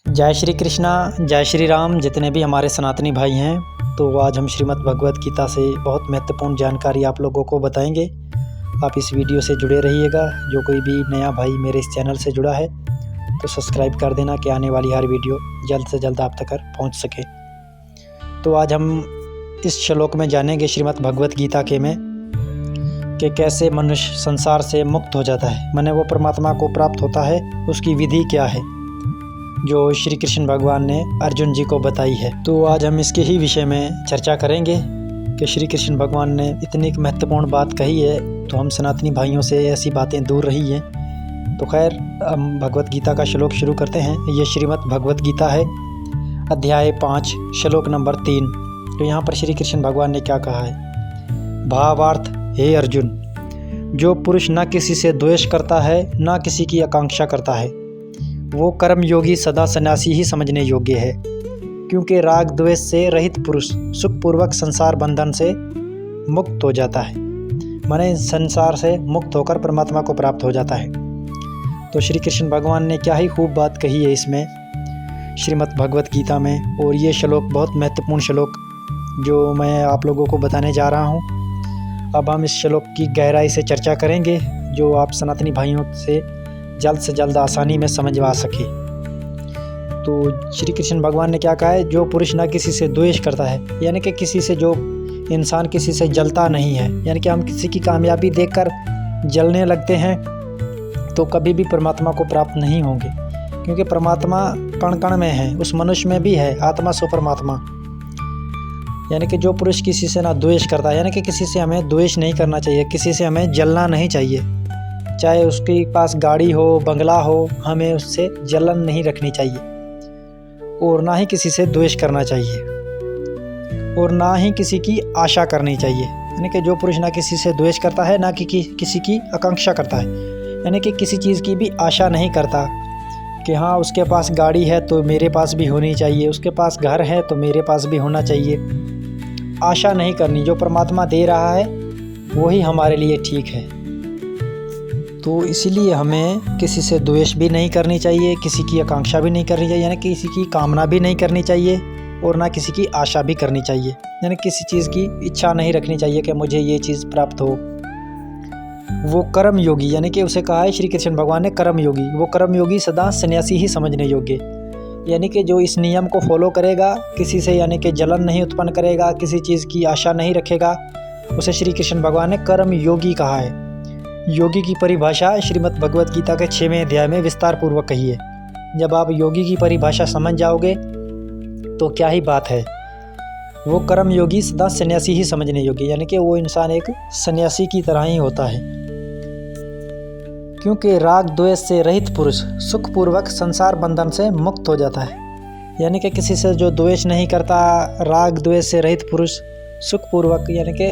जय श्री कृष्णा, जय श्री राम। जितने भी हमारे सनातनी भाई हैं, तो आज हम श्रीमद् भगवत गीता से बहुत महत्वपूर्ण जानकारी आप लोगों को बताएंगे। आप इस वीडियो से जुड़े रहिएगा। जो कोई भी नया भाई मेरे इस चैनल से जुड़ा है तो सब्सक्राइब कर देना कि आने वाली हर वीडियो जल्द से जल्द आप तक पहुंच सके। तो आज हम इस श्लोक में जानेंगे श्रीमद् भगवत गीता के में कि कैसे मनुष्य संसार से मुक्त हो जाता है, माने वो परमात्मा को प्राप्त होता है, उसकी विधि क्या है, जो श्री कृष्ण भगवान ने अर्जुन जी को बताई है। तो आज हम इसके ही विषय में चर्चा करेंगे कि श्री कृष्ण भगवान ने इतनी महत्वपूर्ण बात कही है, तो हम सनातनी भाइयों से ऐसी बातें दूर रही हैं। तो खैर, हम भगवत गीता का श्लोक शुरू करते हैं। ये श्रीमद् भगवत गीता है, अध्याय 5, श्लोक नंबर 3। तो यहाँ पर श्री कृष्ण भगवान ने क्या कहा है? भावार्थ, हे अर्जुन, जो पुरुष न किसी से द्वेष करता है, न किसी की आकांक्षा करता है, वो कर्म योगी सदा सन्यासी ही समझने योग्य है। क्योंकि राग द्वेष से रहित पुरुष सुखपूर्वक संसार बंधन से मुक्त हो जाता है, माने संसार से मुक्त होकर परमात्मा को प्राप्त हो जाता है। तो श्री कृष्ण भगवान ने क्या ही खूब बात कही है इसमें श्रीमद् भगवत गीता में। और ये श्लोक बहुत महत्वपूर्ण श्लोक जो मैं आप लोगों को बताने जा रहा हूँ। अब हम इस श्लोक की गहराई से चर्चा करेंगे, जो आप सनातनी भाइयों से जल्द आसानी में समझवा सके। तो श्री कृष्ण भगवान ने क्या कहा है? जो पुरुष ना किसी से द्वेष करता है, यानी कि किसी से, जो इंसान किसी से जलता नहीं है, यानी कि हम किसी की कामयाबी देखकर जलने लगते हैं तो कभी भी परमात्मा को प्राप्त नहीं होंगे। क्योंकि परमात्मा कण कण में है, उस मनुष्य में भी है, आत्मा सो परमात्मा। यानी कि जो पुरुष किसी से ना द्वेष करता है, यानी कि किसी से हमें द्वेष नहीं करना चाहिए, किसी से हमें जलना नहीं चाहिए। चाहे उसके पास गाड़ी हो, बंगला हो, हमें उससे जलन नहीं रखनी चाहिए, और ना ही किसी से द्वेष करना चाहिए, और ना ही किसी की आशा करनी चाहिए। यानी कि जो पुरुष ना किसी से द्वेष करता है, ना कि किसी की आकांक्षा करता है, यानी कि किसी चीज़ की भी आशा नहीं करता कि हाँ उसके पास गाड़ी है तो मेरे पास भी होनी चाहिए, उसके पास घर है तो मेरे पास भी होना चाहिए। आशा नहीं करनी, जो परमात्मा दे रहा है वही हमारे लिए ठीक है। तो इसीलिए हमें किसी से द्वेष भी नहीं करनी चाहिए, किसी की आकांक्षा भी नहीं करनी चाहिए, यानी किसी की कामना भी नहीं करनी चाहिए, और ना किसी की आशा भी करनी चाहिए, यानी किसी चीज़ की इच्छा नहीं रखनी चाहिए कि मुझे ये चीज़ प्राप्त हो। वो कर्म योगी, यानी कि उसे कहा है श्री कृष्ण भगवान ने कर्म योगी, वो कर्म योगी सदा सन्यासी ही समझने योग्य। यानी कि जो इस नियम को फॉलो करेगा, किसी से यानी कि जलन नहीं उत्पन्न करेगा, किसी चीज़ की आशा नहीं रखेगा, उसे श्री कृष्ण भगवान ने कर्म योगी कहा है। योगी की परिभाषा श्रीमद् भगवत गीता के 6वें अध्याय में विस्तार पूर्वक कही है। जब आप योगी की परिभाषा समझ जाओगे तो क्या ही बात है। वो कर्म योगी सदा सन्यासी ही समझने योग्य, यानी कि वो इंसान एक सन्यासी की तरह ही होता है। क्योंकि राग द्वेष से रहित पुरुष सुखपूर्वक संसार बंधन से मुक्त हो जाता है। यानी कि किसी से जो द्वेष नहीं करता, राग द्वेष से रहित पुरुष सुखपूर्वक, यानी कि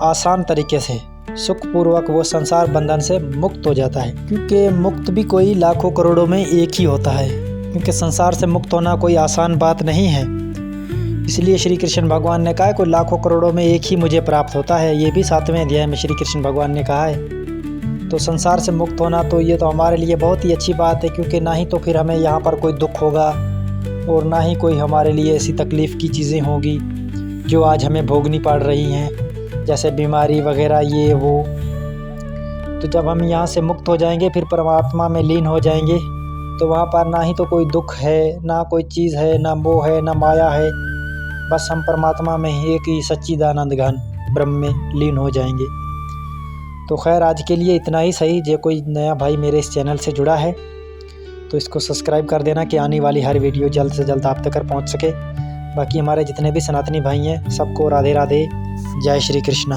आसान तरीके से सुखपूर्वक वो संसार बंधन से मुक्त हो जाता है। क्योंकि मुक्त भी कोई लाखों करोड़ों में एक ही होता है, क्योंकि संसार से मुक्त होना कोई आसान बात नहीं है। इसलिए श्री कृष्ण भगवान ने कहा है कोई लाखों करोड़ों में एक ही मुझे प्राप्त होता है। ये भी 7वें अध्याय में श्री कृष्ण भगवान ने कहा है। तो संसार से मुक्त होना तो ये तो हमारे लिए बहुत ही अच्छी बात है, क्योंकि ना ही तो फिर हमें यहाँ पर कोई दुख होगा, और ना ही कोई हमारे लिए ऐसी तकलीफ़ की चीज़ें होगी जो आज हमें भोगनी पड़ रही हैं, जैसे बीमारी वगैरह ये वो। तो जब हम यहाँ से मुक्त हो जाएंगे, फिर परमात्मा में लीन हो जाएंगे, तो वहाँ पर ना ही तो कोई दुख है, ना कोई चीज़ है, ना मोह है, ना माया है। बस हम परमात्मा में ही एक ही सच्चिदानंद घन ब्रह्म में लीन हो जाएंगे। तो खैर, आज के लिए इतना ही सही। जो कोई नया भाई मेरे इस चैनल से जुड़ा है तो इसको सब्सक्राइब कर देना कि आने वाली हर वीडियो जल्द से जल्द आप तक पहुँच सके। बाकी हमारे जितने भी सनातनी भाई हैं, सबको राधे राधे, जय श्री कृष्णा।